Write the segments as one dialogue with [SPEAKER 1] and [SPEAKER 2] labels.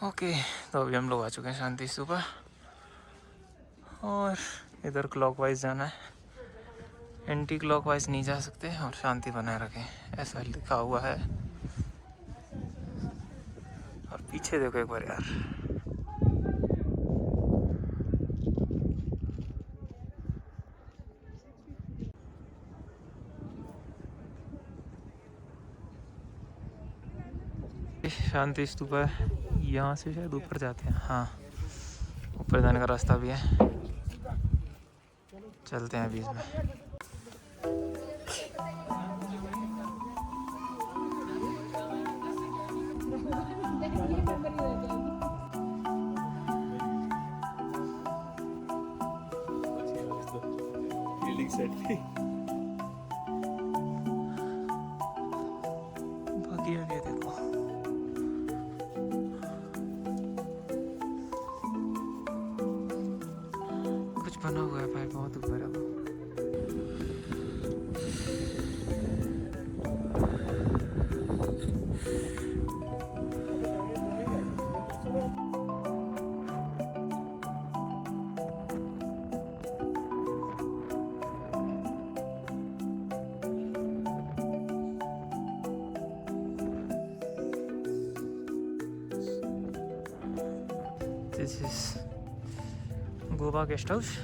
[SPEAKER 1] Okay, तो अभी हम लोग आ चुके हैं शांति स्तूपा और इधर क्लॉकवाइज जाना है। एंटी क्लॉकवाइज नहीं जा सकते और शांति बनाए रखें ऐसा लिखा हुआ है। और पीछे देखो एक बार यार, शांति स्तूपा है। यहाँ से शायद ऊपर जाते हैं। हाँ, ऊपर जाने का रास्ता भी है, चलते हैं अभी इसमें। बाकी आगे देखो, कुछ बना हुआ है भाई, बहुत ऊपर है वो। This is Goa guest house.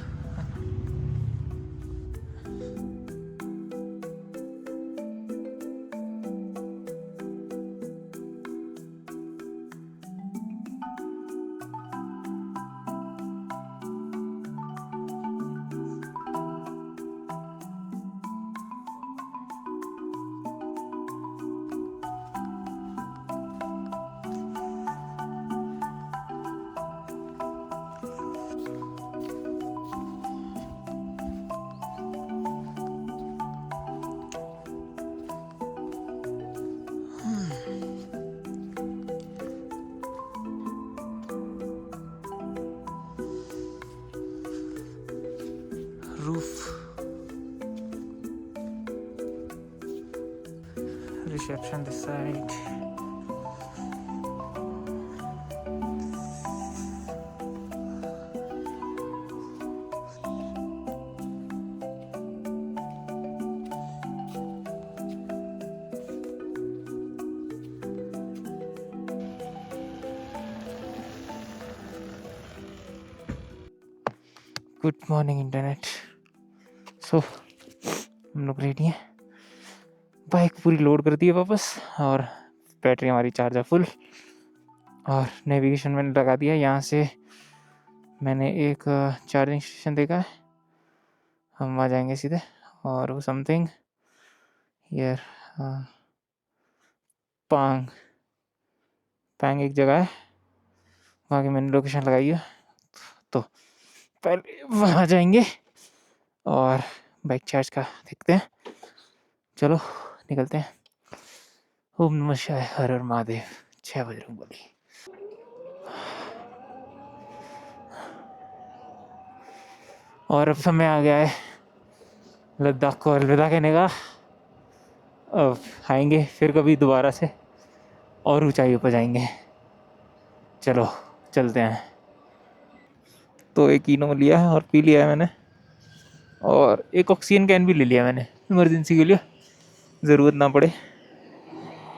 [SPEAKER 1] Roof, reception this side. Good morning internet. So हम लोग रेडी हैं, बाइक पूरी लोड कर दी है वापस और बैटरी हमारी चार्ज है फुल। और नेविगेशन मैंने लगा दिया। यहाँ से मैंने एक चार्जिंग स्टेशन देखा है, हम वहाँ जाएंगे सीधे। और वो समथिंग यार पैंग एक जगह है, वहाँ की मैंने लोकेशन लगाई है, तो पहले वहाँ जाएंगे और बाइक चार्ज का देखते हैं। चलो निकलते हैं। ओम नमः शिवाय, हर हर महादेव, 6 बजरंगबली। और अब समय आ गया है लद्दाख को अलविदा कहने का। अब आएंगे फिर कभी दोबारा से और ऊंचाइयों पर जाएंगे। चलो चलते हैं। तो एक इनो लिया है और पी लिया है मैंने, और एक ऑक्सीजन कैन भी ले लिया मैंने इमरजेंसी के लिए, ज़रूरत ना पड़े।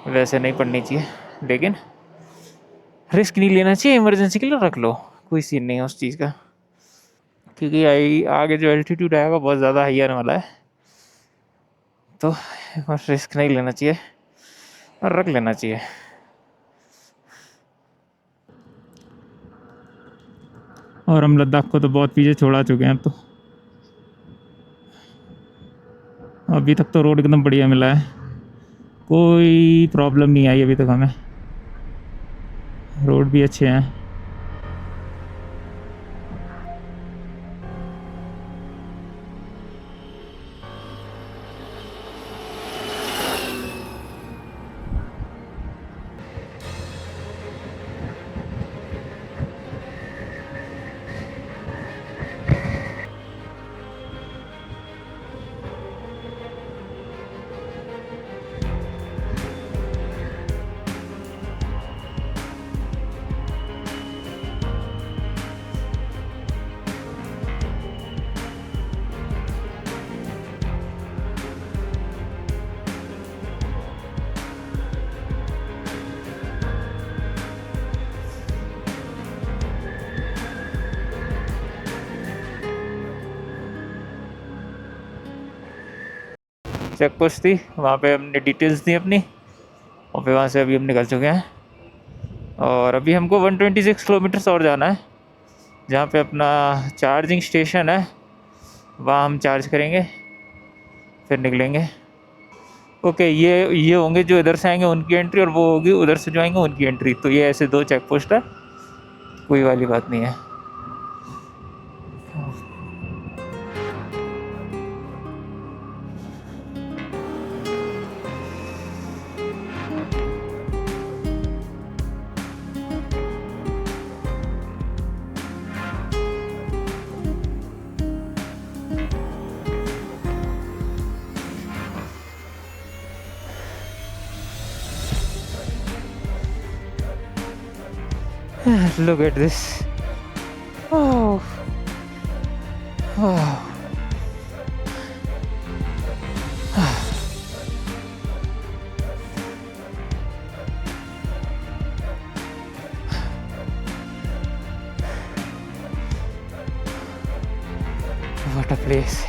[SPEAKER 1] वैसे नहीं पड़नी चाहिए, लेकिन रिस्क नहीं लेना चाहिए, इमरजेंसी के लिए रख लो, कोई सीन नहीं है उस चीज़ का। क्योंकि आगे जो एल्टीट्यूड आएगा बहुत ज़्यादा हाई आने वाला है, तो बस रिस्क नहीं लेना चाहिए और रख लेना चाहिए। और हम लद्दाख को तो बहुत पीछे छोड़ा चुके हैं। अब तो अभी तक तो रोड एकदम बढ़िया मिला है, कोई प्रॉब्लम नहीं आई अभी तक हमें, रोड भी अच्छे हैं। चेक पोस्ट थी, वहाँ पे हमने डिटेल्स दी अपनी, और फिर वहाँ से अभी हम निकल चुके हैं। और अभी हमको 126 किलोमीटर्स और जाना है, जहाँ पे अपना चार्जिंग स्टेशन है, वहाँ हम चार्ज करेंगे, फिर निकलेंगे। ओके, ये होंगे जो इधर से आएंगे उनकी एंट्री, और वो होगी उधर से जो आएंगे उनकी एंट्री। तो ये ऐसे 2 चेक पोस्ट है, कोई वाली बात नहीं है। Look at this. Oh. Oh. What a place.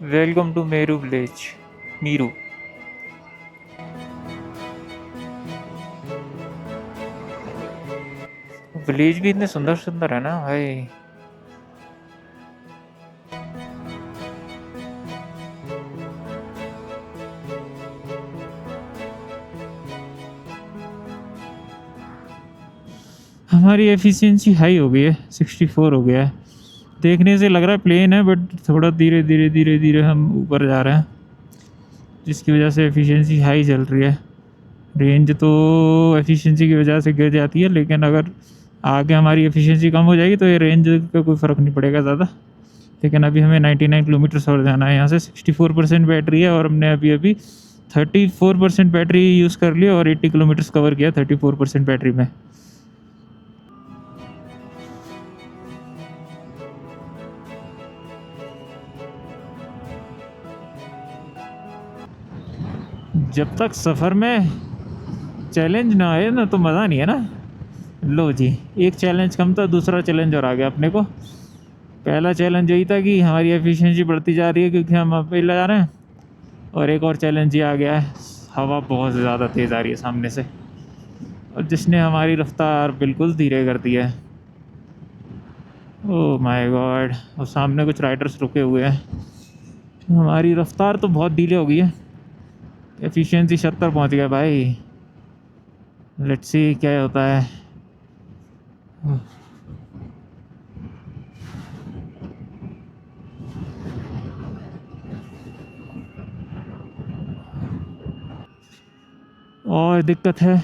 [SPEAKER 1] Welcome to Meru village. Meeru. Village भी इतने सुंदर सुंदर है ना भाई। हमारी एफिशिएंसी हाई हो गई है, 64 हो गया है। देखने से लग रहा है प्लेन है, बट थोड़ा धीरे धीरे धीरे धीरे हम ऊपर जा रहे हैं, जिसकी वजह से एफिशिएंसी हाई चल रही है। रेंज तो एफिशिएंसी की वजह से गिर जाती है, लेकिन अगर आगे हमारी एफिशिएंसी कम हो जाएगी तो ये रेंज का कोई फ़र्क नहीं पड़ेगा ज़्यादा। लेकिन अभी हमें 99 किलोमीटर्स और जाना है यहाँ से। 64% बैटरी है, और हमने अभी अभी 34% बैटरी यूज़ कर ली और 80 किलोमीटर्स कवर किया 34% बैटरी में। जब तक सफ़र में चैलेंज ना आए ना तो मज़ा नहीं है ना। लो जी, एक चैलेंज कम था, दूसरा चैलेंज और आ गया अपने को। पहला चैलेंज यही था कि हमारी एफिशिएंसी बढ़ती जा रही है क्योंकि हम अभी जा रहे हैं, और एक और चैलेंज ये आ गया है, हवा बहुत ज़्यादा तेज़ आ रही है सामने से, और जिसने हमारी रफ्तार बिल्कुल धीरे कर दी है। ओह माय गॉड, और सामने कुछ राइडर्स रुके हुए हैं। हमारी रफ्तार तो बहुत धीरे हो गई है, एफिशिएंसी 70 पहुँच गया भाई। लेट्स सी क्या होता है। और दिक्कत है,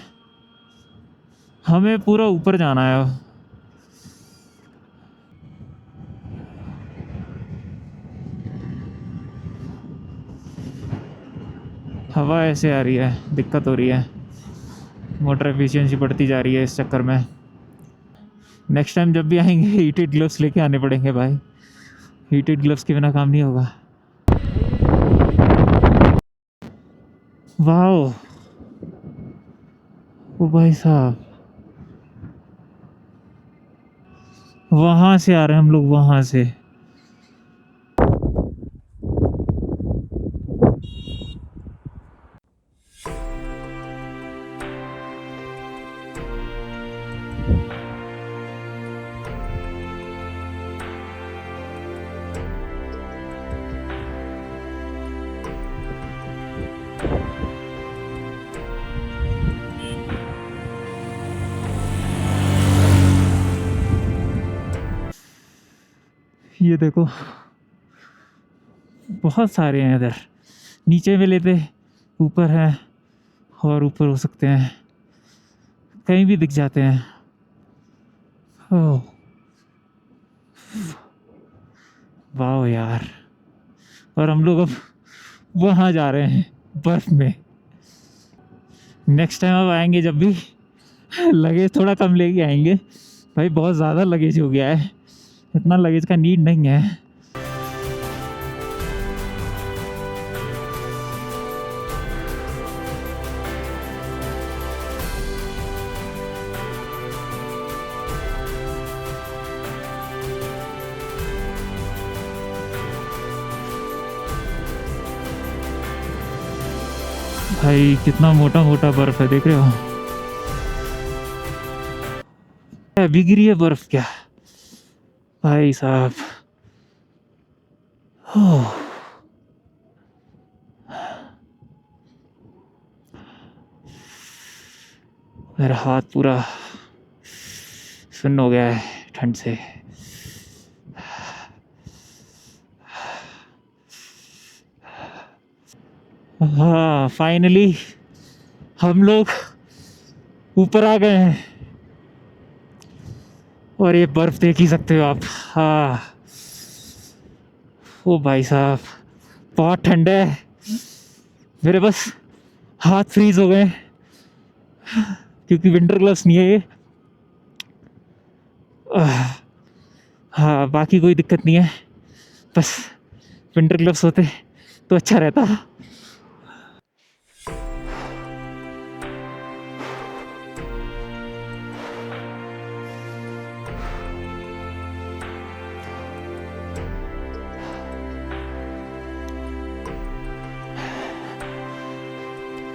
[SPEAKER 1] हमें पूरा ऊपर जाना है। हवा ऐसे आ रही है, दिक्कत हो रही है, मोटर एफिशिएंसी बढ़ती जा रही है इस चक्कर में। नेक्स्ट टाइम जब भी आएंगे हीटेड ग्लव्स लेके आने पड़ेंगे भाई, हीटेड ग्लव्स के बिना काम नहीं होगा। वाह, ओ भाई साहब, वहाँ से आ रहे हैं हम लोग, वहाँ से। ये देखो, बहुत सारे हैं इधर, नीचे भी लेते, ऊपर है, और ऊपर हो सकते हैं, कहीं भी दिख जाते हैं। ओह वाह यार, और हम लोग अब वहाँ जा रहे हैं बर्फ़ में। नेक्स्ट टाइम अब आएंगे जब भी, लगेज थोड़ा कम लेके आएंगे भाई, बहुत ज़्यादा लगेज हो गया है, इतना लगेज का नीड नहीं है। भाई कितना मोटा मोटा बर्फ है, देख रहे हो? अभी गिरी है बर्फ क्या भाई साहब। ओह, मेरा हाथ पूरा सुन्न हो गया है ठंड से। हाँ फाइनली हम लोग ऊपर आ गए हैं, और ये बर्फ देख ही सकते हो आप। हाँ ओ भाई साहब बहुत ठंड है, मेरे बस हाथ फ्रीज हो गए क्योंकि विंटर ग्लव्स नहीं है ये। हाँ बाकी कोई दिक्कत नहीं है, बस विंटर ग्लव्स होते तो अच्छा रहता।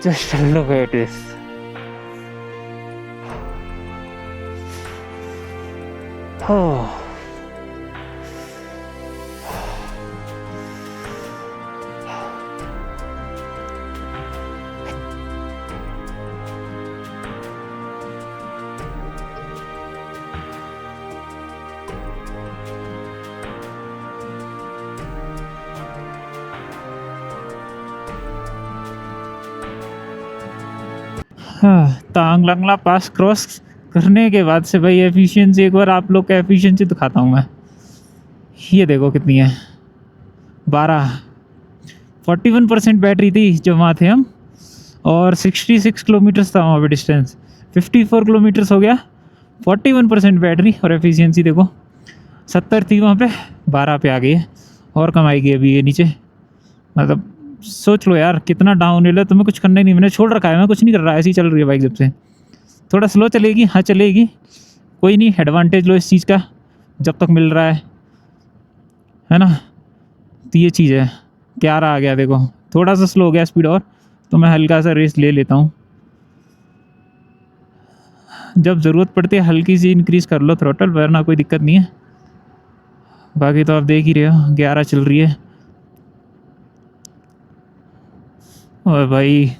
[SPEAKER 1] Just look at this. Oh. हाँ तांग लंगला पास क्रॉस करने के बाद से भाई एफिशिएंसी, एक बार आप लोग का एफिशिएंसी दिखाता हूँ मैं। ये देखो कितनी है, 41% बैटरी थी जब वहाँ थे हम, और 66 किलोमीटर्स था वहाँ पे डिस्टेंस, 54 किलोमीटर्स हो गया, 41% बैटरी, और एफिशिएंसी देखो 70 थी वहाँ पे, 12 पे आ गई है, और कम आएगी अभी ये नीचे। मतलब सोच लो यार कितना डाउन हिल है, तुम्हें कुछ करना ही नहीं, मैंने छोड़ रखा है, मैं कुछ नहीं कर रहा, ऐसी चल रही है बाइक जब से। थोड़ा स्लो चलेगी, हाँ चलेगी, कोई नहीं, एडवांटेज लो इस चीज़ का जब तक मिल रहा है ना। तो ये चीज़ है। 11 आ गया देखो, थोड़ा सा स्लो हो गया स्पीड, और तो मैं हल्का सा रेस ले लेता हूँ, जब ज़रूरत पड़ती है हल्की सी इंक्रीज़ कर लो थ्रोटल, वरना कोई दिक्कत नहीं है। बाकी तो आप देख ही रहे हो 11 चल रही है। और भाई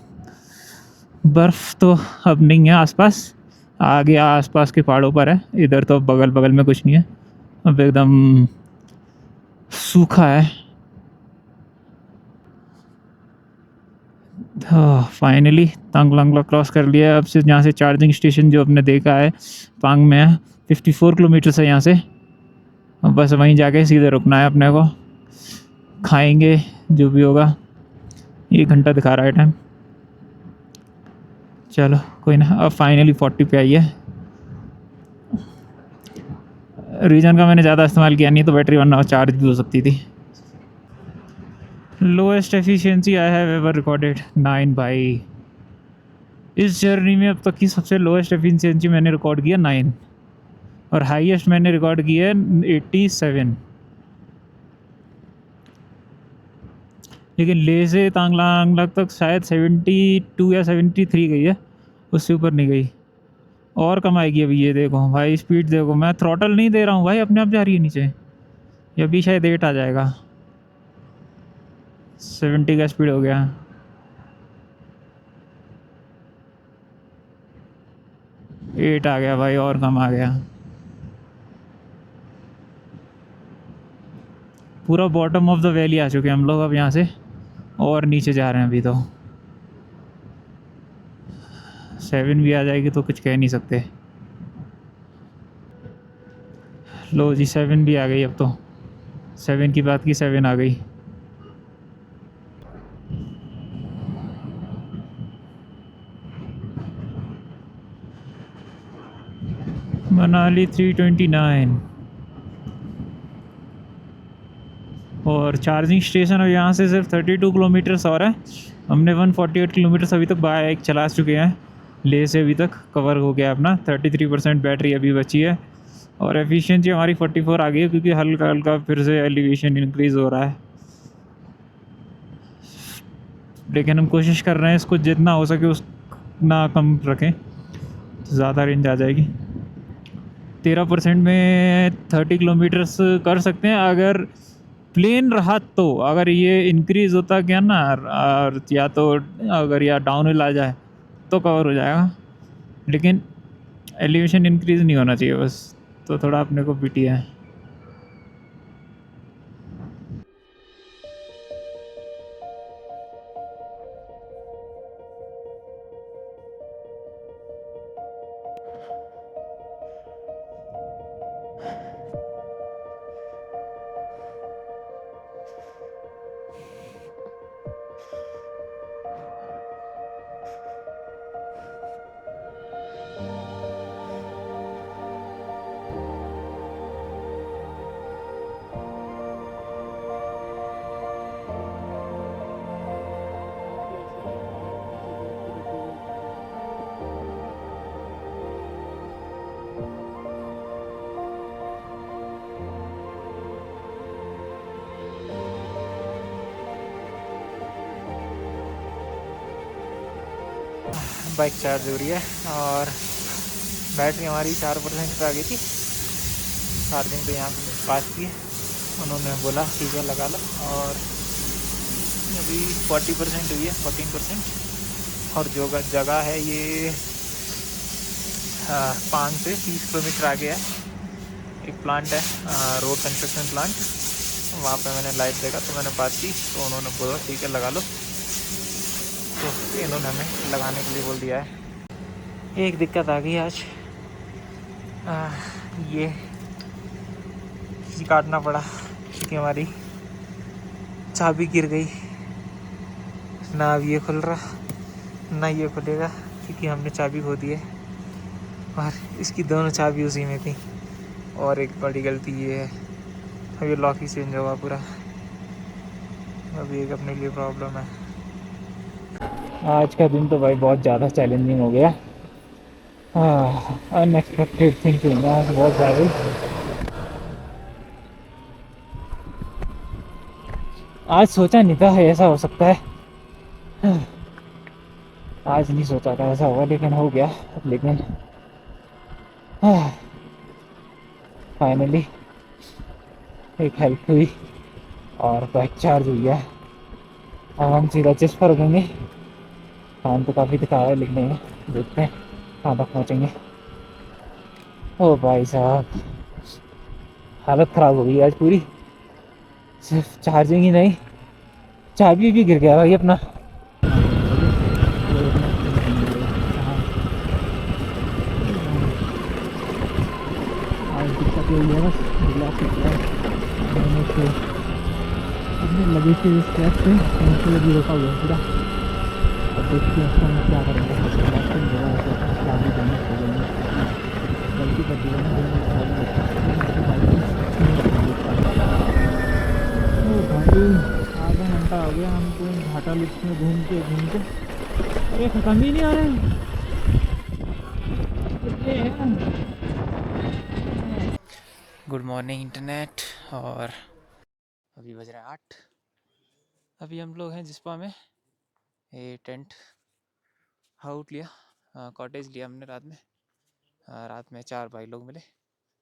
[SPEAKER 1] बर्फ़ तो अब नहीं है आसपास, आगे आसपास के पहाड़ों पर है, इधर तो बगल बगल में कुछ नहीं है, अब एकदम सूखा है। हाँ फाइनली तांग लंगला क्रॉस कर लिया। अब से यहाँ से चार्जिंग स्टेशन जो आपने देखा है पांग में है, 54 किलोमीटर है यहाँ से, अब बस वहीं जाके सीधे रुकना है अपने को, खाएंगे जो भी होगा। 1 घंटा दिखा रहा है टाइम, चलो कोई ना। अब फाइनली 40 पे आई है। रीजन का मैंने ज़्यादा इस्तेमाल किया नहीं, तो बैटरी वरना चार्ज भी हो सकती थी। Lowest efficiency I have ever recorded 9 भाई, इस जर्नी में अब तक की सबसे लोएस्ट एफिशिएंसी मैंने रिकॉर्ड किया 9, और हाईएस्ट मैंने रिकॉर्ड किया है 87। लेकिन ले से तांगलांग तक शायद 72 या 73 गई है, उससे ऊपर नहीं गई, और कम आएगी अभी। ये देखो भाई स्पीड देखो, मैं थ्रॉटल नहीं दे रहा हूँ भाई, अपने आप जा रही है नीचे, ये अभी शायद 8 आ जाएगा, 70 का स्पीड हो गया। एट आ गया भाई, और कम आ गया। पूरा बॉटम ऑफ द वैली आ चुके हैं हम लोग अब यहाँ से, और नीचे जा रहे हैं अभी तो। 7 भी आ जाएगी तो कुछ कह नहीं सकते। लो जी 7 भी आ गई, अब तो 7 की बात की 7 आ गई।
[SPEAKER 2] मनाली 329 और चार्जिंग स्टेशन अब यहाँ से सिर्फ 32 किलोमीटर्स और है। हमने 148 किलोमीटर्स अभी तक बाइक चला चुके हैं। ले से अभी तक कवर हो गया अपना। 33% बैटरी अभी बची है और एफिशिएंसी हमारी 44 आ गई है क्योंकि हल्का हल्का फिर से एलिवेशन इंक्रीज़ हो रहा है। लेकिन हम कोशिश कर रहे हैं इसको जितना हो सके उतना कम रखें तो ज़्यादा रेंज आ जाएगी। 13% में 30 किलोमीटर्स कर सकते हैं अगर प्लेन रहा तो। अगर ये इंक्रीज़ होता क्या ना और या तो अगर या डाउन हिल आ जाए तो कवर हो जाएगा, लेकिन एलिवेशन इंक्रीज़ नहीं होना चाहिए बस, तो थोड़ा अपने को पीटी है।
[SPEAKER 1] बाइक चार्ज हो रही है और बैटरी हमारी 4% पर आ गई थी। चार्जिंग तो यहाँ पे पास की है, उन्होंने बोला ठीक है लगा लो, और अभी 40% हुई है, 14%। और जो जगह है ये 5 से 30 किलोमीटर आगे है। एक प्लांट है रोड कंस्ट्रक्शन प्लांट, वहाँ पे मैंने लाइव देखा तो मैंने बात की तो उन्होंने बोला ठीक है लगा लो, तो इन्होंने हमें लगाने के लिए बोल दिया है। एक दिक्कत आ गई आज, ये काटना पड़ा क्योंकि हमारी चाबी गिर गई। ना अब ये खुल रहा ना ये खुलेगा क्योंकि हमने चाबी खो दी है और इसकी दोनों चाबी उसी में थी। और एक बड़ी गलती ये है, अब ये लॉक ही चेंज होगा पूरा, अभी एक अपने लिए प्रॉब्लम है।
[SPEAKER 2] आज का दिन तो भाई बहुत ज़्यादा चैलेंजिंग हो गया। अनएक्सपेक्टेड थिंग्स हुई आज बहुत ज़्यादा। आज सोचा नहीं था ऐसा हो सकता है, आज नहीं सोचा था ऐसा होगा लेकिन हो गया। लेकिन फाइनली एक हेल्प हुई और बाइक चार्ज हुई है। अब हम सीधा चेस्ट पर रुकेंगे। काम तो काफ़ी दिखा है लेकिन देखते हैं कहाँ तक पहुँचेंगे। ओ भाई साहब हालत ख़राब हो गई आज पूरी, सिर्फ चार्जिंग ही नहीं चाबी भी गिर गया भाई अपना। दिक्कत यही है बस अपने लगे से स्क्रैच से मुझे लगी रोका हुआ पूरा। अब देखते हैं हम क्या करेंगे, गलती कर दी है भाई। आधा घंटा हो गया हमको घाटा लिफ्ट में घूमते ये खत्म ही नहीं आ रहे हैं।
[SPEAKER 1] गुड मॉर्निंग इंटरनेट, और अभी बज रहे हैं 8। अभी हम लोग हैं जिस्पा में। ये टेंट हाउट लिया, कॉटेज लिया हमने रात में। रात में 4 भाई लोग मिले,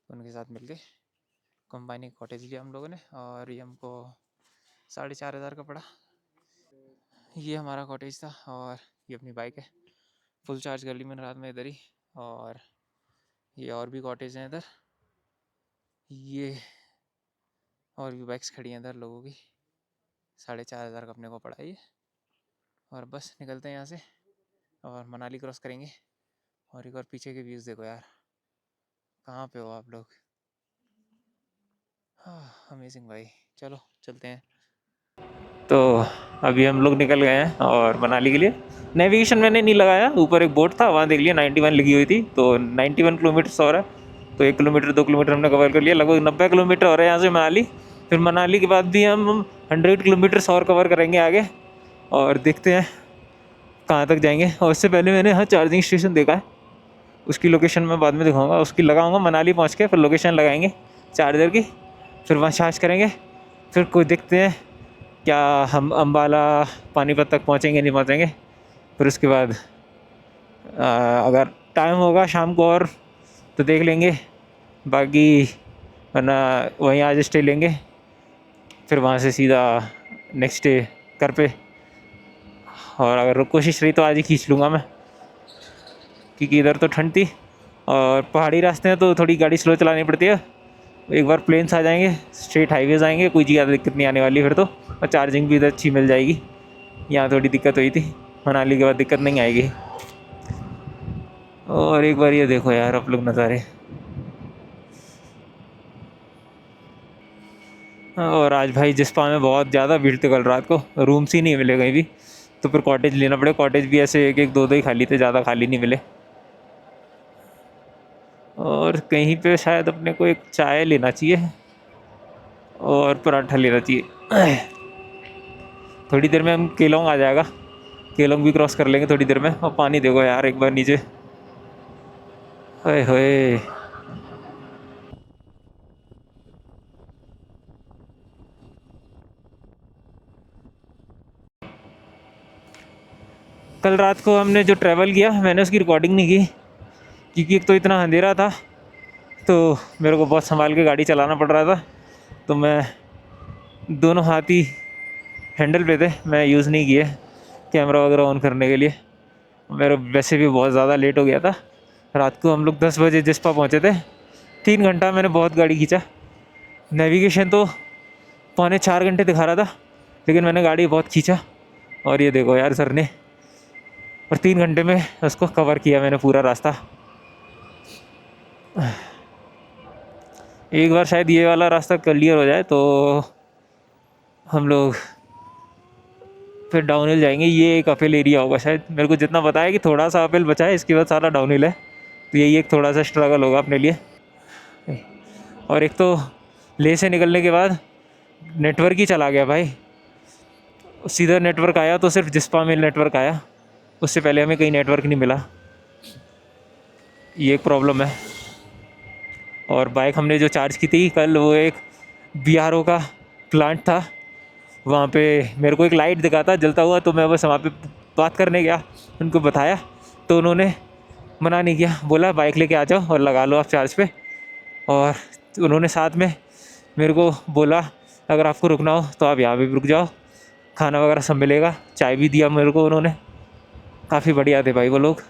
[SPEAKER 1] उनके साथ मिल के कंबाइनिंग कॉटेज लिया हम लोगों ने, और ये हमको 4,500 का पड़ा। ये हमारा कॉटेज था और ये अपनी बाइक है। फुल चार्ज कर ली मैंने रात में इधर ही। और ये और भी कॉटेज हैं इधर, ये और भी बाइक्स खड़ी हैं इधर लोगों की। 4,500 का अपने को पड़ा ये। और बस निकलते हैं यहाँ से और मनाली क्रॉस करेंगे। और एक बार पीछे के व्यूज़ देखो यार, कहाँ पे हो आप लोग। हाँ अमेजिंग भाई, चलो चलते हैं। तो अभी हम लोग निकल गए हैं और मनाली के लिए। नेविगेशन मैंने नहीं लगाया, ऊपर एक बोर्ड था वहाँ देख लिया 91 लिखी हुई थी, तो 91 किलोमीटर और है। तो 1 किलोमीटर 2 किलोमीटर हमने कवर कर लिया, लगभग 90 किलोमीटर हो रहा है यहाँ से मनाली। फिर मनाली के बाद भी हम 100 किलोमीटर्स और कवर करेंगे आगे, और देखते हैं कहाँ तक जाएंगे। और उससे पहले मैंने यहाँ चार्जिंग स्टेशन देखा है, उसकी लोकेशन मैं बाद में दिखाऊंगा, उसकी लगाऊंगा मनाली पहुँच के, फिर लोकेशन लगाएंगे चार्जर की, फिर वहाँ चार्ज करेंगे। फिर कोई देखते हैं क्या हम अम्बाला पानीपत तक पहुँचेंगे नहीं पहुँचेंगे। फिर उसके बाद अगर टाइम होगा शाम को और तो देख लेंगे, बाकी वरना वहीं आज स्टे लेंगे, फिर वहाँ से सीधा नेक्स्ट डे घर पे। और अगर कोशिश रही तो आज ही खींच लूँगा मैं, क्योंकि इधर तो ठंड थी और पहाड़ी रास्ते हैं तो थोड़ी गाड़ी स्लो चलानी पड़ती है। एक बार प्लेन्स आ जाएंगे, स्ट्रेट हाईवेज आएंगे, कोई ज़्यादा दिक्कत नहीं आने वाली फिर तो, और चार्जिंग भी इधर अच्छी मिल जाएगी। यहाँ थोड़ी दिक्कत हुई थी, मनाली के बाद दिक्कत नहीं आएगी। और एक बार ये देखो यार आप लोग नज़ारे। और आज भाई जिस्पा में बहुत ज़्यादा भीड़ थी कल रात को, रूम्स ही नहीं मिले कहीं भी, तो फिर कॉटेज लेना पड़े। कॉटेज भी ऐसे एक एक दो दो ही खाली थे, ज़्यादा खाली नहीं मिले। और कहीं पे शायद अपने को एक चाय लेना चाहिए और पराठा लेना चाहिए। थोड़ी देर में हम केलोंग आ जाएगा, केलोंग भी क्रॉस कर लेंगे थोड़ी देर में। और पानी देखो यार एक बार नीचे, ओए होए। कल रात को हमने जो ट्रैवल किया मैंने उसकी रिकॉर्डिंग नहीं की, क्योंकि एक तो इतना अंधेरा था तो मेरे को बहुत संभाल के गाड़ी चलाना पड़ रहा था, तो मैं दोनों हाथ ही हैंडल पे थे, मैं यूज़ नहीं किए कैमरा वगैरह ऑन करने के लिए। मेरा वैसे भी बहुत ज़्यादा लेट हो गया था। रात को हम लोग 10 बजे जिस्पा पहुँचे थे। 3 घंटा मैंने बहुत गाड़ी खींचा, नेविगेशन तो 3.25 घंटे दिखा रहा था, लेकिन मैंने गाड़ी बहुत खींचा। और ये देखो यार सर ने, और 3 घंटे में उसको कवर किया मैंने पूरा रास्ता। एक बार शायद ये वाला रास्ता क्लियर हो जाए तो हम लोग फिर डाउनहिल जाएंगे। ये एक अपहिल एरिया होगा शायद, मेरे को जितना पता है कि थोड़ा सा अपहिल बचा है, इसके बाद सारा डाउनहिल है, तो यही एक थोड़ा सा स्ट्रगल होगा अपने लिए। और एक तो ले से निकलने के बाद नेटवर्क ही चला गया भाई, सीधा नेटवर्क आया तो सिर्फ जिस्पा में नेटवर्क आया, उससे पहले हमें कहीं नेटवर्क नहीं मिला। ये एक प्रॉब्लम है। और बाइक हमने जो चार्ज की थी कल, वो एक BRO का प्लांट था, वहाँ पे मेरे को एक लाइट दिखा था जलता हुआ, तो मैं बस वहाँ पे बात करने गया, उनको बताया तो उन्होंने मना नहीं किया, बोला बाइक लेके आ जाओ और लगा लो आप चार्ज पे। और उन्होंने साथ में मेरे को बोला अगर आपको रुकना हो तो आप यहाँ पे रुक जाओ, खाना वगैरह सब मिलेगा, चाय भी दिया मेरे को उन्होंने। काफ़ी बढ़िया थे भाई वो लोग।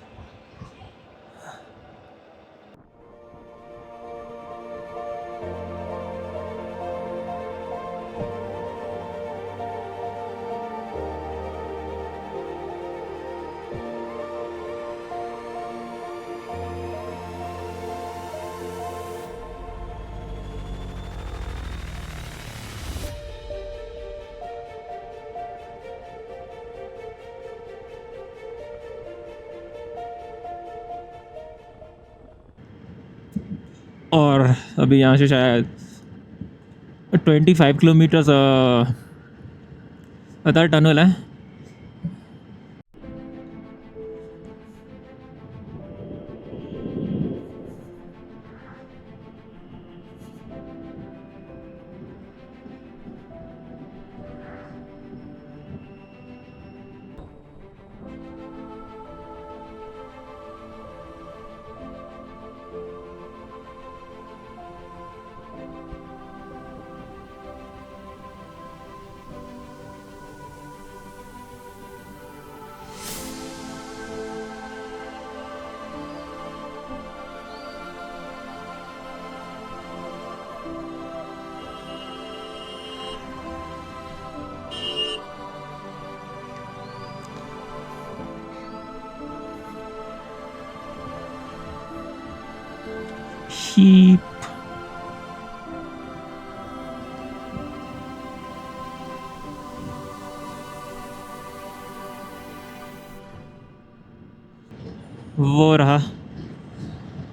[SPEAKER 2] और अभी यहाँ से शायद 25 किलोमीटर्स अदर टनल है। शीप वो रहा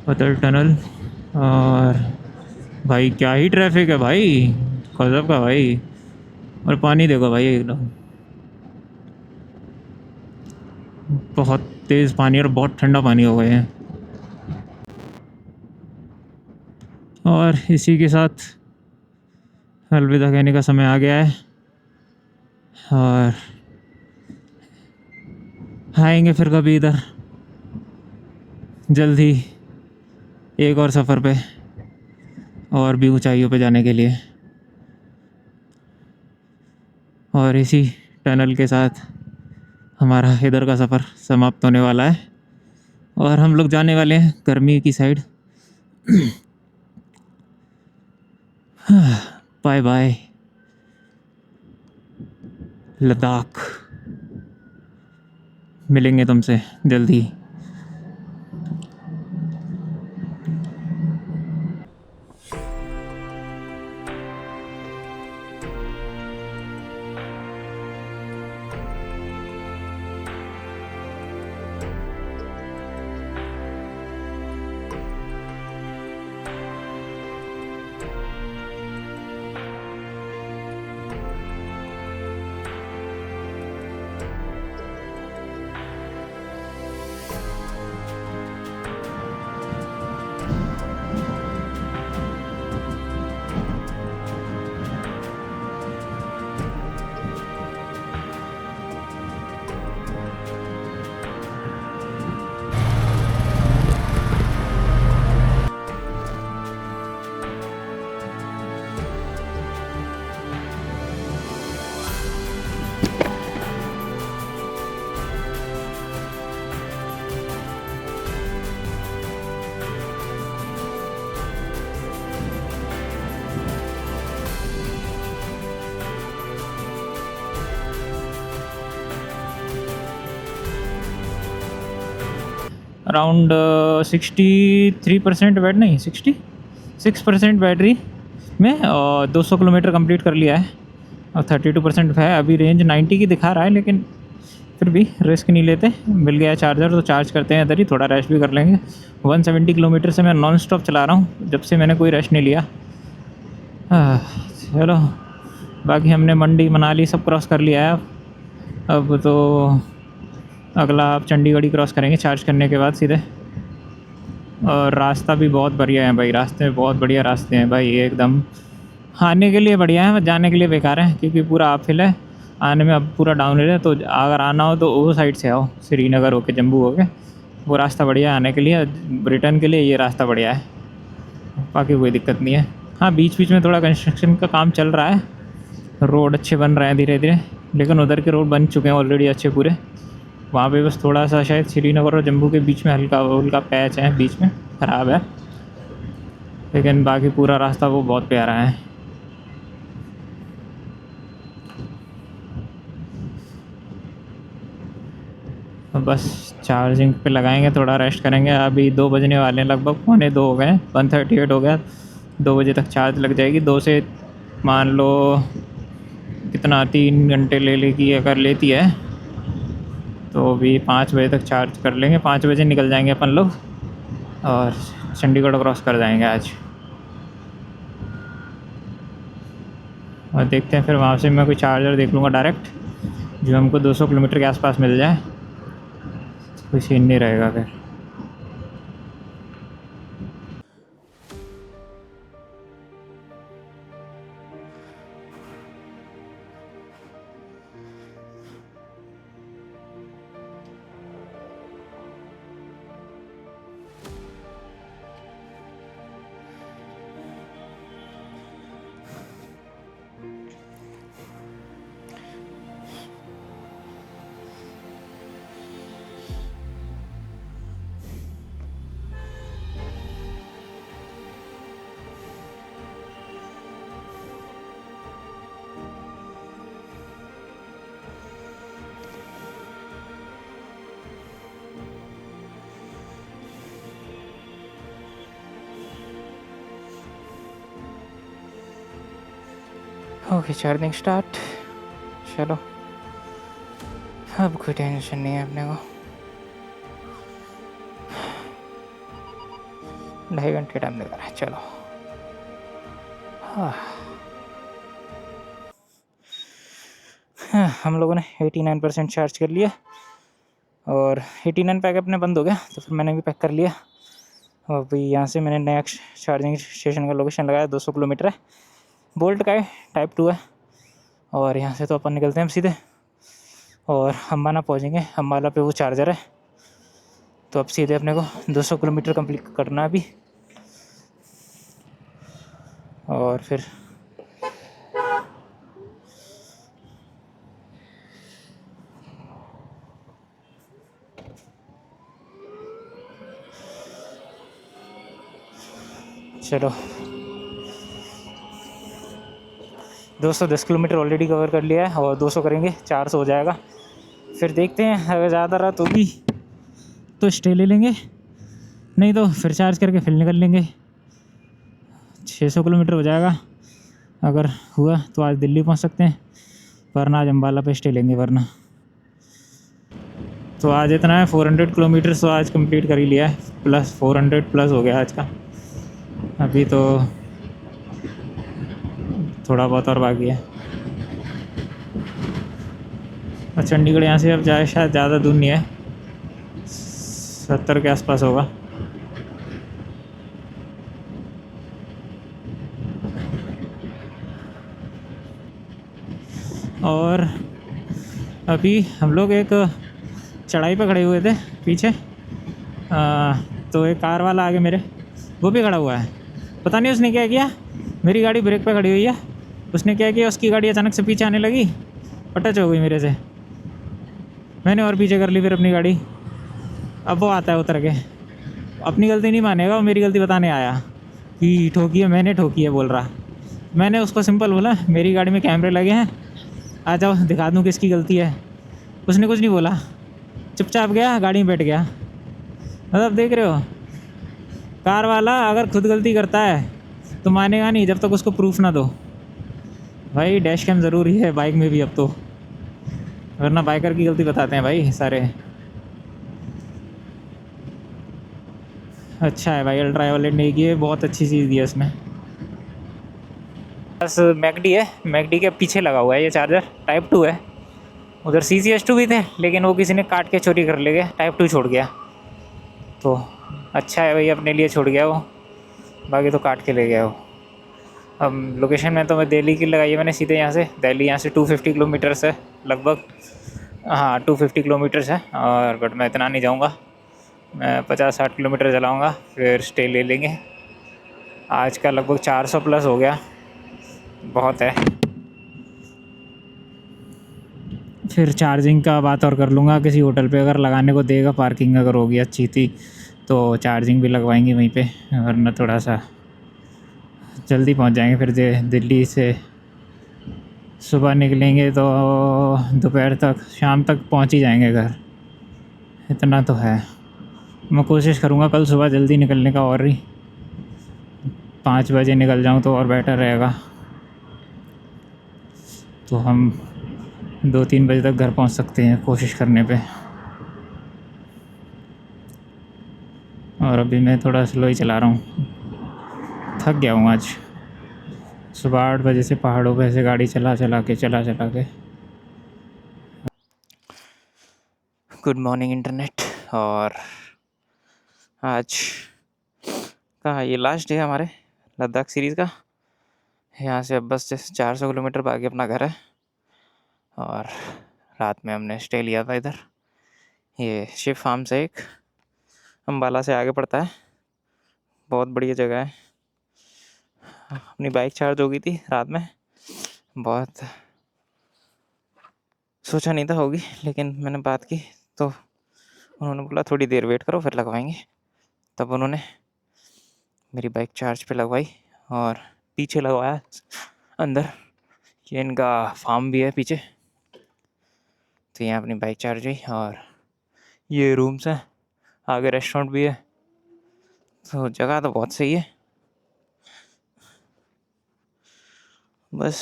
[SPEAKER 2] अदर टनल, और भाई क्या ही ट्रैफिक है भाई, गजब का भाई। और पानी देखो भाई, एकदम बहुत तेज़ पानी और बहुत ठंडा पानी हो गए हैं। और इसी के साथ अलविदा कहने का समय आ गया है, और आएंगे फिर कभी इधर जल्द ही एक और सफ़र पे, और भी ऊंचाइयों पे जाने के लिए। और इसी टनल के साथ हमारा इधर का सफ़र समाप्त होने वाला है, और हम लोग जाने वाले हैं गर्मी की साइड। बाय बाय लद्दाख, मिलेंगे तुमसे जल्दी। अराउंड 63% बैट नहीं 66% बैटरी में 200 किलोमीटर कंप्लीट कर लिया है, और 32% है। अभी रेंज 90 की दिखा रहा है, लेकिन फिर भी रिस्क नहीं लेते। मिल गया चार्जर तो चार्ज करते हैं इधर ही, थोड़ा रेस्ट भी कर लेंगे। 170 किलोमीटर से मैं नॉन स्टॉप चला रहा हूँ, जब से मैंने कोई रेस्ट नहीं लिया। चलो, बाकी हमने मंडी मनाली सब क्रॉस कर लिया है। अब तो अगला आप चंडीगढ़ ही क्रॉस करेंगे चार्ज करने के बाद सीधे। और रास्ता भी बहुत बढ़िया है भाई, रास्ते में बहुत बढ़िया रास्ते हैं भाई एकदम। आने के लिए बढ़िया है, जाने के लिए बेकार है, क्योंकि पूरा अपहिल है। आने में अब पूरा डाउन हिल है, तो अगर आना हो तो वो साइड से आओ, श्रीनगर होके जम्मू होके, वो रास्ता बढ़िया है आने के लिए। रिटर्न के लिए ये रास्ता बढ़िया है, बाकी कोई दिक्कत नहीं है। हाँ, बीच बीच में थोड़ा कंस्ट्रक्शन का काम चल रहा है, रोड अच्छे बन रहे हैं धीरे धीरे, लेकिन उधर के रोड बन चुके हैं ऑलरेडी अच्छे पूरे। वहाँ पे बस थोड़ा सा शायद श्रीनगर और जम्मू के बीच में हल्का हल्का पैच है, बीच में ख़राब है, लेकिन बाकी पूरा रास्ता वो बहुत प्यारा है। बस चार्जिंग पे लगाएंगे, थोड़ा रेस्ट करेंगे। अभी 2 बजने वाले हैं, लगभग 1:45 हो गए, 1:38 हो गया। 2 बजे तक चार्ज लग जाएगी। 2 से मान लो कितना 3 घंटे ले लेगी, अगर लेती है तो भी 5 बजे तक चार्ज कर लेंगे। 5 बजे निकल जाएंगे अपन लोग, और चंडीगढ़ क्रॉस कर जाएंगे आज। और देखते हैं फिर वहाँ से मैं कोई चार्जर देख लूँगा डायरेक्ट, जो हमको 200 किलोमीटर के आसपास मिल जाए, कोई सीन नहीं रहेगा फिर। Okay, charging start. चलो, अब कोई टेंशन नहीं है अपने को।
[SPEAKER 1] 2.5 घंटे टाइम लग रहा है। चलो हम लोगों ने 89% चार्ज कर लिया और 89 पैक अपने बंद हो गया, तो फिर मैंने भी पैक कर लिया। और भाई यहाँ से मैंने नया चार्जिंग स्टेशन का लोकेशन लगाया, 200 किलोमीटर है, बोल्ट का है, टाइप 2 है। और यहाँ से तो अपन निकलते हैं सीधे और अम्बाला पहुँचेंगे। अम्बाला पे वो चार्जर है, तो अब सीधे अपने को 200 किलोमीटर कंप्लीट करना है अभी। और फिर चलो 210 किलोमीटर ऑलरेडी कवर कर लिया है और 200 करेंगे, 400 हो जाएगा। फिर देखते हैं, अगर ज़्यादा रहा तो भी तो स्टे ले लेंगे, नहीं तो फिर चार्ज करके फिर निकल लेंगे। 600 किलोमीटर हो जाएगा। अगर हुआ तो आज दिल्ली पहुंच सकते हैं, वरना आज अम्बाला पे स्टे लेंगे। वरना तो आज इतना है, 400 किलोमीटर तो आज कंप्लीट कर ही लिया है, प्लस 400 प्लस हो गया आज का। अभी तो थोड़ा बहुत और बाकी है। और चंडीगढ़ यहाँ से अब जाए शायद ज़्यादा दूर नहीं है, 70 के आसपास होगा। और अभी हम लोग एक चढ़ाई पे खड़े हुए थे पीछे, तो एक कार वाला आगे मेरे, वो भी खड़ा हुआ है। पता नहीं उसने क्या किया, मेरी गाड़ी ब्रेक पे खड़ी हुई है, उसने क्या किया, उसकी गाड़ी अचानक से पीछे आने लगी और टच हो गई मेरे से। मैंने और पीछे कर ली फिर अपनी गाड़ी। अब वो आता है उतर के, अपनी गलती नहीं मानेगा, वो मेरी गलती बताने आया कि ठोकी है, मैंने ठोकी है बोल रहा। मैंने उसको सिंपल बोला, मेरी गाड़ी में कैमरे लगे हैं, आ जाओ दिखा दूँ किसकी गलती है। उसने कुछ नहीं बोला, चुपचाप गया, गाड़ी में बैठ गया। मतलब देख रहे हो, कार वाला अगर खुद गलती करता है तो मानेगा नहीं जब तक उसको प्रूफ ना दो। भाई डैश कैम ज़रूरी है बाइक में भी अब तो, वरना बाइकर की गलती बताते हैं भाई सारे। अच्छा है भाई, अल्ट्रा वायलेट नहीं की है, बहुत अच्छी चीज़ दी है इसमें। बस मैकडी है, मैकडी के पीछे लगा हुआ है ये चार्जर, टाइप 2 है। उधर CCS2 भी थे, लेकिन वो किसी ने काट के चोरी कर ले गया, टाइप 2 छोड़ गया। तो अच्छा है भाई, अपने लिए छोड़ गया वो, बाकी तो काट के ले गया वो। अब लोकेशन में तो मैं दिल्ली की लगाई है मैंने, सीधे यहाँ से दिल्ली, यहाँ से 250 किलोमीटर्स है लगभग। हाँ 250 किलोमीटर्स है, और बट मैं इतना नहीं जाऊँगा, मैं 50-60 किलोमीटर चलाऊँगा, फिर स्टे ले लेंगे। आज का लगभग 400 प्लस हो गया, बहुत है। फिर चार्जिंग का बात और कर लूँगा किसी होटल पे, अगर लगाने को देगा, पार्किंग अगर होगी अच्छी थी तो चार्जिंग भी लगवाएंगे वहीं पे, वरना थोड़ा सा जल्दी पहुंच जाएंगे। फिर दिल्ली से सुबह निकलेंगे तो दोपहर तक, शाम तक पहुंच ही जाएंगे घर, इतना तो है। मैं कोशिश करूँगा कल सुबह जल्दी निकलने का, और ही 5 बजे निकल जाऊँ तो और बेटर रहेगा, तो हम 2-3 बजे तक घर पहुंच सकते हैं कोशिश करने पे। और अभी मैं थोड़ा स्लो ही चला रहा हूँ, थक गया हूँ आज, सुबह 8 बजे से पहाड़ों पे ऐसे गाड़ी चला चला के। Good morning internet. और आज का ये लास्ट डे है हमारे लद्दाख सीरीज़ का। यहाँ से अब बस 400 किलोमीटर बाकी अपना घर है, और रात में हमने स्टे लिया था इधर। ये शिव फार्म से एक अम्बाला से आगे पड़ता है, बहुत बढ़िया जगह है। अपनी बाइक चार्ज हो गई थी रात में, बहुत सोचा नहीं था होगी, लेकिन मैंने बात की तो उन्होंने बोला थोड़ी देर वेट करो फिर लगवाएंगे। तब उन्होंने मेरी बाइक चार्ज पे लगवाई और पीछे लगवाया अंदर, ये इनका फार्म भी है पीछे, तो यहाँ अपनी बाइक चार्ज हुई। और ये रूम्स हैं, आगे रेस्टोरेंट भी है, तो जगह तो बहुत सही है। बस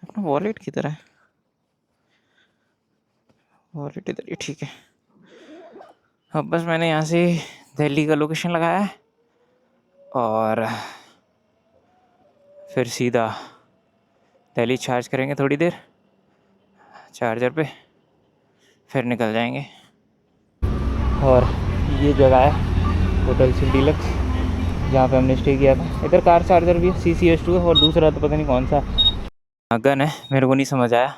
[SPEAKER 1] अपना वॉलेट किधर है, वॉलेट इधर ही, ठीक है। अब बस मैंने यहाँ से दिल्ली का लोकेशन लगाया है और फिर सीधा दिल्ली चार्ज करेंगे थोड़ी देर चार्जर पे, फिर निकल जाएंगे। और ये जगह है होटल सिटी डीलक्स जहाँ पे हमने स्टे किया था। इधर कार चार्जर भी है, CCS2 है, और दूसरा तो पता नहीं कौन सा गन है, मेरे को नहीं समझ आया।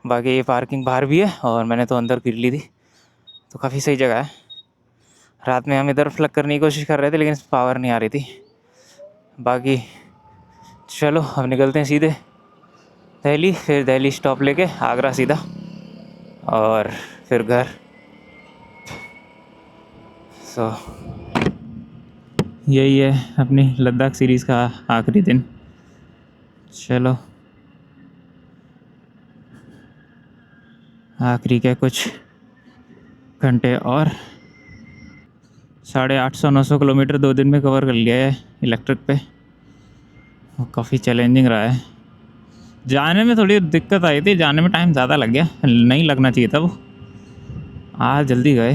[SPEAKER 1] बाकी ये पार्किंग बाहर भी है और मैंने तो अंदर कर ली थी, तो काफ़ी सही जगह है। रात में हम इधर फ्लग करने की कोशिश कर रहे थे लेकिन पावर नहीं आ रही थी। बाकी चलो अब निकलते हैं सीधे दिल्ली, फिर दिल्ली स्टॉप लेके आगरा सीधा और फिर घर। सो यही है अपनी लद्दाख सीरीज़ का आखिरी दिन। चलो आखिरी के कुछ घंटे और 850-900 किलोमीटर 2 दिन में कवर कर लिया है इलेक्ट्रिक पे। काफ़ी चैलेंजिंग रहा है। जाने में थोड़ी दिक्कत आई थी, जाने में टाइम ज़्यादा लग गया, नहीं लगना चाहिए था वो। आज जल्दी गए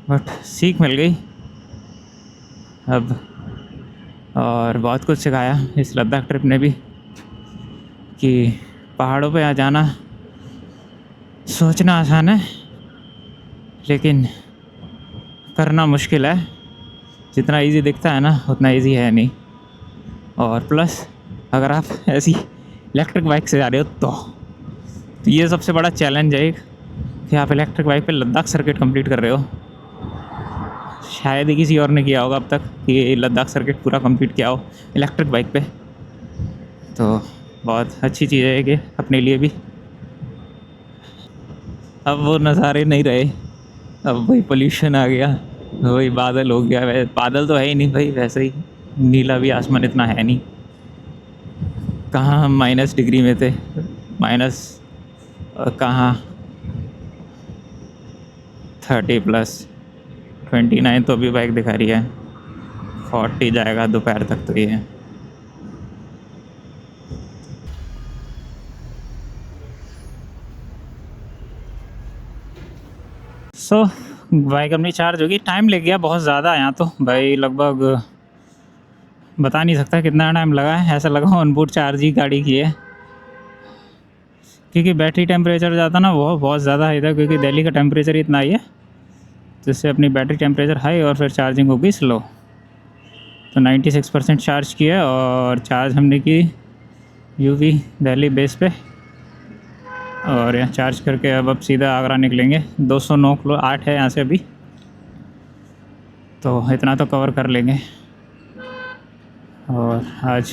[SPEAKER 1] बट सीख मिल गई अब, और बहुत कुछ सिखाया इस लद्दाख ट्रिप ने भी कि पहाड़ों पे आ जाना सोचना आसान है लेकिन करना मुश्किल है। जितना इजी दिखता है ना उतना इजी है नहीं। और प्लस अगर आप ऐसी इलेक्ट्रिक बाइक से जा रहे हो तो ये सबसे बड़ा चैलेंज है एक, कि आप इलेक्ट्रिक बाइक पे लद्दाख सर्किट कंप्लीट कर रहे हो। शायद ही किसी और ने किया होगा अब तक कि लद्दाख सर्किट पूरा कंप्लीट किया हो इलेक्ट्रिक बाइक पे। तो बहुत अच्छी चीज़ है कि अपने लिए भी। अब वो नज़ारे नहीं रहे, अब वही पोल्यूशन आ गया, वही बादल हो गया। वैसे बादल तो है ही नहीं भाई, वैसे ही नीला भी आसमान इतना है नहीं। कहाँ हम -डिग्री में थे, माइनस कहाँ 30+, 29 तो अभी बाइक दिखा रही है, 40 जाएगा दोपहर तक तो ये। सो बाइक अपनी चार्ज होगी, टाइम लग गया बहुत ज़्यादा यहाँ तो भाई, लगभग बता नहीं सकता कितना टाइम लगा है। ऐसा लगा ऑनबोर्ड चार्ज ही गाड़ी की है, क्योंकि बैटरी टेम्परेचर जाता ना वो बहुत ज़्यादा हाई था, क्योंकि दिल्ली का टेम्परेचर इतना हाई है जिससे अपनी बैटरी टेम्परेचर हाई और फिर चार्जिंग होगी स्लो। तो 96% चार्ज किया और चार्ज हमने की UV दिल्ली बेस पे, और यहाँ चार्ज करके अब सीधा आगरा निकलेंगे। 209 किलो 8 है यहाँ से अभी, तो इतना तो कवर कर लेंगे और आज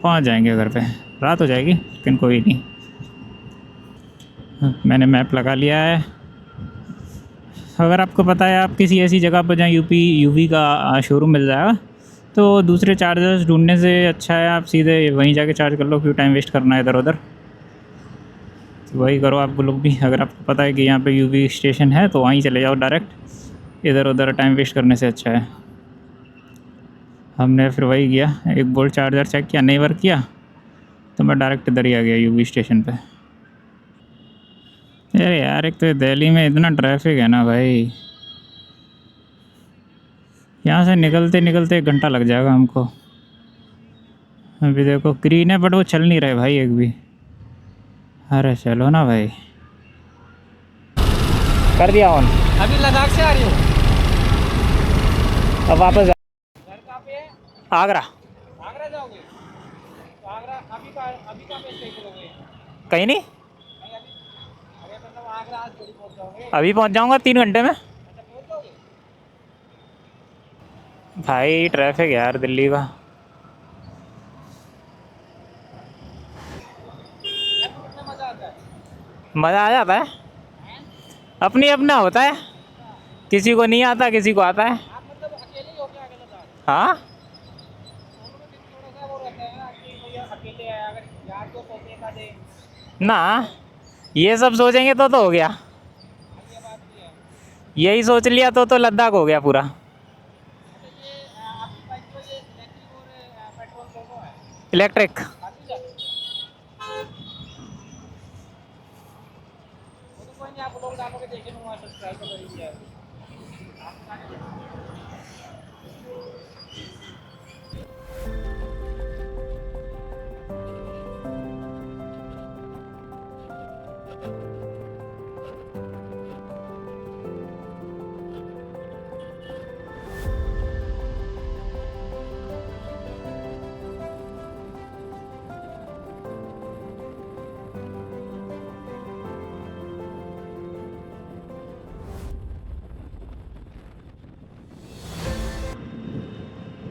[SPEAKER 1] पहुँच जाएंगे घर पे। रात हो जाएगी लेकिन कोई नहीं, मैंने मैप लगा लिया है। अगर आपको पता है आप किसी ऐसी जगह पर जहाँ UV का शोरूम मिल जाएगा, तो दूसरे चार्जर्स ढूंढने से अच्छा है आप सीधे वहीं जाके चार्ज कर लो, क्यों टाइम वेस्ट करना है इधर उधर। तो वही करो आप लोग भी, अगर आपको पता है कि यहाँ पे UV स्टेशन है तो वहीं चले जाओ डायरेक्ट, इधर उधर टाइम वेस्ट करने से अच्छा है। हमने फिर वही किया, एक बोल्ट चार्जर चेक किया, नहीं वर्क किया तो मैं डायरेक्ट इधर ही आ गया UV स्टेशन पे। अरे यार एक तो दिल्ली में इतना ट्रैफिक है ना भाई, यहाँ से निकलते निकलते 1 घंटा लग जाएगा हमको। अभी देखो ग्रीन है बट वो चल नहीं रहे भाई एक भी। अरे चलो ना भाई, कर दिया ऑन।
[SPEAKER 3] अभी लद्दाख से आ रही हो?
[SPEAKER 1] अब वापस
[SPEAKER 3] घर कहाँ पे है?
[SPEAKER 1] आगरा।
[SPEAKER 3] आगरा जाओगे? तो आगरा अभी कहाँ पे स्टे करोगे?
[SPEAKER 1] कहीं नहीं,
[SPEAKER 3] नहीं अभी, अरे मतलब आगरा आज जल्दी पहुँच जाओगे?
[SPEAKER 1] अभी पहुँच जाऊँगा 3 घंटे में।
[SPEAKER 3] अच्छा पहुँच जाओगे?
[SPEAKER 1] भाई ट्रैफिक यार दिल्ली का।
[SPEAKER 3] यार कितना मज़ा आता है?
[SPEAKER 1] मज़ा आ जाता है, अपनी अपना होता है, किसी को नहीं आता किसी को आता है।
[SPEAKER 3] आप मतलब अकेले ही होके आगे लद्दाख?
[SPEAKER 1] हाँ
[SPEAKER 3] दोनों में थोड़ा सा वो रहता है ना कि भैया अकेले है, अगर यार तो सोचने का दे,
[SPEAKER 1] ना, ये सब सोचेंगे तो हो गया,
[SPEAKER 3] ये बात भी है।
[SPEAKER 1] यही सोच लिया तो लद्दाख हो गया पूरा।
[SPEAKER 3] अच्छा ये आपकी बाइक जो ये इलेक्ट्रिक और पेट्रोल दोनों है?
[SPEAKER 1] इलेक्ट्रिक।
[SPEAKER 3] काफ़ी ज़्यादा वो तो कोई नहीं, आप लोग डालोगे देखे लूँगा, सब्सक्राइब तो कर ही दिया है।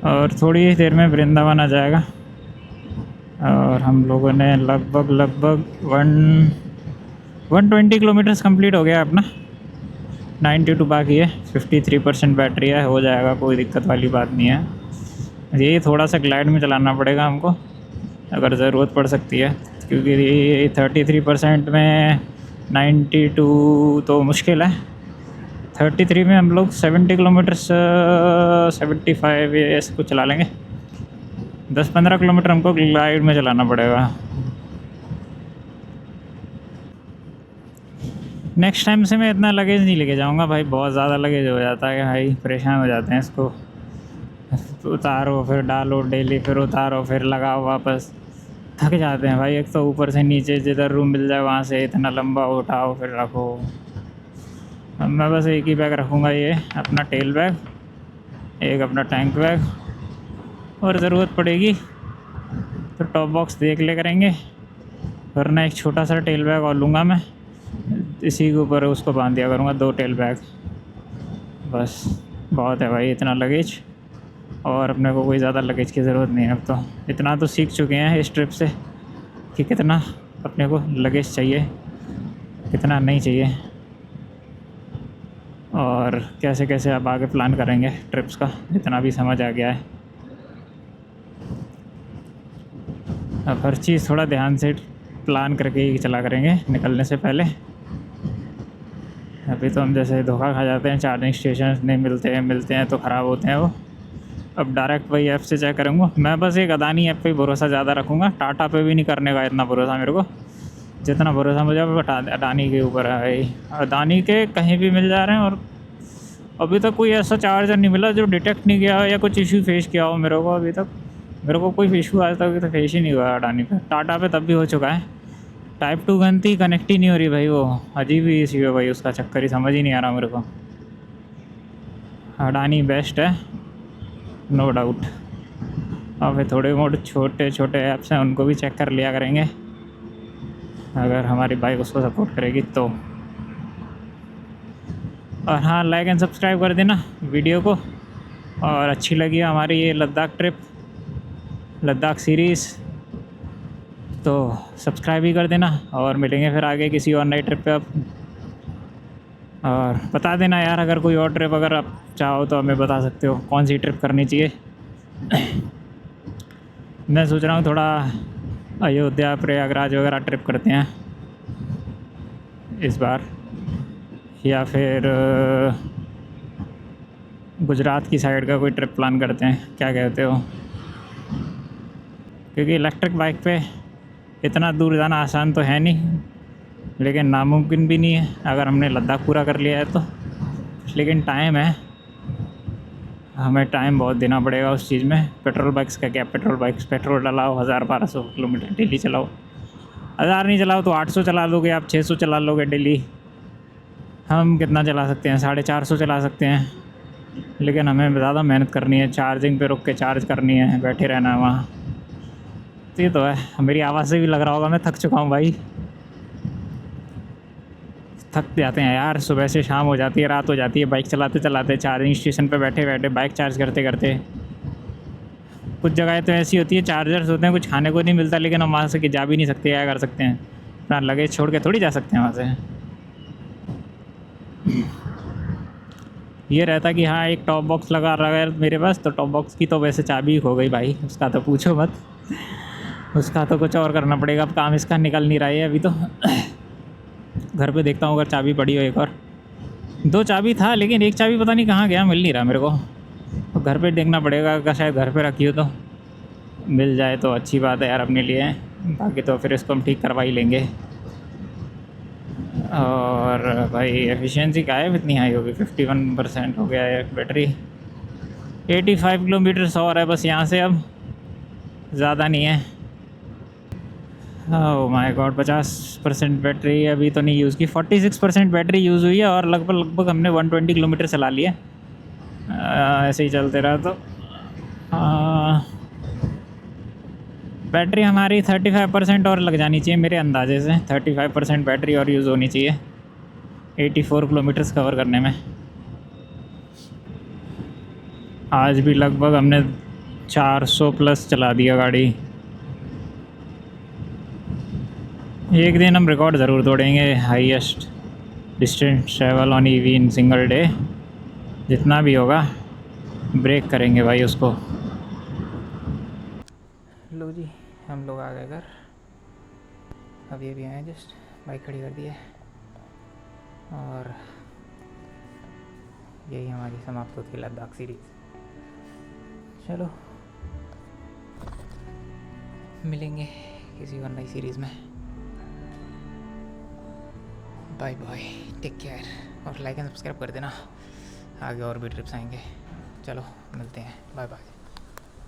[SPEAKER 2] और थोड़ी ही देर में वृंदावन आ जाएगा। और हम लोगों ने लगभग 120 किलोमीटर्स कंप्लीट हो गया अपना। 92 बाकी है, 53% बैटरी है, हो जाएगा, कोई दिक्कत वाली बात नहीं है। ये थोड़ा सा ग्लाइड में चलाना पड़ेगा हमको, अगर ज़रूरत पड़ सकती है, क्योंकि ये 33% में 92 तो मुश्किल है। 33 में हम लोग 70 किलोमीटर्स 75 ऐसे कुछ चला लेंगे। 10-15 किलोमीटर हमको ग्लाइड में चलाना पड़ेगा। नेक्स्ट टाइम से मैं इतना लगेज नहीं लेके जाऊंगा भाई, बहुत ज़्यादा लगेज हो जाता है भाई, परेशान हो जाते हैं। इसको उतारो फिर डालो डेली, फिर उतारो फिर लगाओ वापस, थक जाते हैं भाई। एक तो ऊपर से नीचे जिधर रूम मिल जाए वहाँ से इतना लंबा उठाओ फिर रखो। अब मैं बस एक ही बैग रखूँगा, ये अपना टेल बैग, एक अपना टैंक बैग, और ज़रूरत पड़ेगी तो टॉप बॉक्स देख ले करेंगे, वरना एक छोटा सा टेल बैग और लूँगा मैं, इसी के ऊपर उसको बांध दिया करूँगा 2 टेल बैग, बस बहुत है भाई इतना लगेज। और अपने को कोई ज़्यादा लगेज की ज़रूरत नहीं है। अब तो इतना तो सीख चुके हैं इस ट्रिप से कि कितना अपने को लगेज चाहिए, कितना नहीं चाहिए, और कैसे कैसे अब आगे प्लान करेंगे ट्रिप्स का, इतना भी समझ आ गया है। अब हर चीज़ थोड़ा ध्यान से प्लान करके ही चला करेंगे निकलने से पहले। अभी तो हम जैसे धोखा खा जाते हैं, चार्जिंग स्टेशन नहीं मिलते हैं तो ख़राब होते हैं वो। अब डायरेक्ट वही ऐप से चेक करूँगा मैं, बस एक अदानी ऐप पे भरोसा ज़्यादा रखूँगा, टाटा पे भी नहीं करने का इतना भरोसा मेरे को, जितना भरोसा मुझे अडानी के ऊपर है भाई। अडानी के कहीं भी मिल जा रहे हैं, और अभी तक कोई ऐसा चार्जर नहीं मिला जो डिटेक्ट नहीं किया या कुछ इशू फेस किया हो मेरे को। अभी तक मेरे को कोई इशू आज तक तो फेस ही नहीं हुआ अडानी पे। टाटा पे तब भी हो चुका है, टाइप 2 गन थी, कनेक्ट ही नहीं हो रही भाई, वो अजीब ही इशू है भाई, उसका चक्कर ही समझ ही नहीं आ रहा मेरे को। अडानी बेस्ट है नो डाउट। और फिर थोड़े मोटे छोटे छोटे ऐप्स हैं उनको भी चेक कर लिया करेंगे, अगर हमारी बाइक उसको सपोर्ट करेगी तो। और हाँ, लाइक एंड सब्सक्राइब कर देना वीडियो को, और अच्छी लगी हमारी ये लद्दाख ट्रिप, लद्दाख सीरीज़, तो सब्सक्राइब भी कर देना। और मिलेंगे फिर आगे किसी और नई ट्रिप पे। अब और बता देना यार, अगर कोई और ट्रिप अगर आप चाहो तो हमें बता सकते हो कौन सी ट्रिप करनी चाहिए। मैं सोच रहा हूँ थोड़ा अयोध्या प्रयागराज वगैरह ट्रिप करते हैं इस बार, या फिर गुजरात की साइड का कोई ट्रिप प्लान करते हैं, क्या कहते हो? क्योंकि इलेक्ट्रिक बाइक पे इतना दूर जाना आसान तो है नहीं, लेकिन नामुमकिन भी नहीं है अगर हमने लद्दाख पूरा कर लिया है तो। लेकिन टाइम है, हमें टाइम बहुत देना पड़ेगा उस चीज़ में। पेट्रोल बाइक्स का क्या, पेट्रोल डलाओ 1000-1200 किलोमीटर डेली चलाओ, 1000 नहीं चलाओ तो 800 चला लोगे आप, 600 चला लोगे डेली। हम कितना चला सकते हैं, 450 चला सकते हैं, लेकिन हमें ज़्यादा मेहनत करनी है, चार्जिंग पे रुक के चार्ज करनी है, बैठे रहना है वहाँ। तो ये तो है, मेरी आवाज़ से भी लग रहा होगा मैं थक चुका हूँ भाई, थक जाते हैं यार, सुबह से शाम हो जाती है, रात हो जाती है, बाइक चलाते चलाते, चार्जिंग स्टेशन पे बैठे बैठे, बाइक चार्ज करते करते। कुछ जगह तो ऐसी होती है चार्जर्स होते हैं, कुछ खाने को नहीं मिलता, लेकिन हम वहाँ से जा भी नहीं सकते, क्या कर सकते हैं, अपना लगेज छोड़ के थोड़ी जा सकते हैं वहाँ से। ये रहता कि हाँ एक टॉप बॉक्स लगा रहा है मेरे पास, तो टॉप बॉक्स की तो वैसे चाबी खो गई भाई, उसका तो पूछो मत, उसका तो कुछ और करना पड़ेगा। अब काम इसका निकल नहीं रहा है अभी तो। घर पे देखता हूँ अगर चाबी पड़ी हो एक और, 2 चाबी था लेकिन एक चाबी पता नहीं कहाँ गया, मिल नहीं रहा मेरे को। तो घर पे देखना पड़ेगा, अगर शायद घर पे रखी हो तो मिल जाए तो अच्छी बात है यार अपने लिए, बाकी तो फिर इसको हम ठीक करवा ही लेंगे। और भाई एफिशिएंसी क्या है इतनी हाई होगी, 51% हो गया है बैटरी, 85 किलोमीटर और है बस यहाँ से, अब ज़्यादा नहीं है। ओह माय गॉड, 50% बैटरी अभी तो नहीं यूज़ की, 46% बैटरी यूज़ हुई है, और लगभग हमने 120 किलोमीटर चला लिया। ऐसे ही चलते रहा तो बैटरी हमारी 35% और लग जानी चाहिए मेरे अंदाजे से, 35% बैटरी और यूज़ होनी चाहिए 84 किलोमीटर्स कवर करने में। आज भी लगभग हमने 400 प्लस चला दिया गाड़ी। एक दिन हम रिकॉर्ड ज़रूर तोड़ेंगे, highest distance travel on EV in single day. जितना भी होगा ब्रेक करेंगे भाई उसको।
[SPEAKER 1] लो जी, हम लोग आ गए घर। अभी अभी आए, जस्ट बाइक खड़ी कर दी है और यही हमारी समाप्त होती है लद्दाख सीरीज़। चलो मिलेंगे किसी और नई सीरीज़ में। बाय बाय, टेक केयर और लाइक एंड सब्सक्राइब कर देना, आगे और भी ट्रिप्स आएंगे। चलो मिलते हैं, बाय बाय।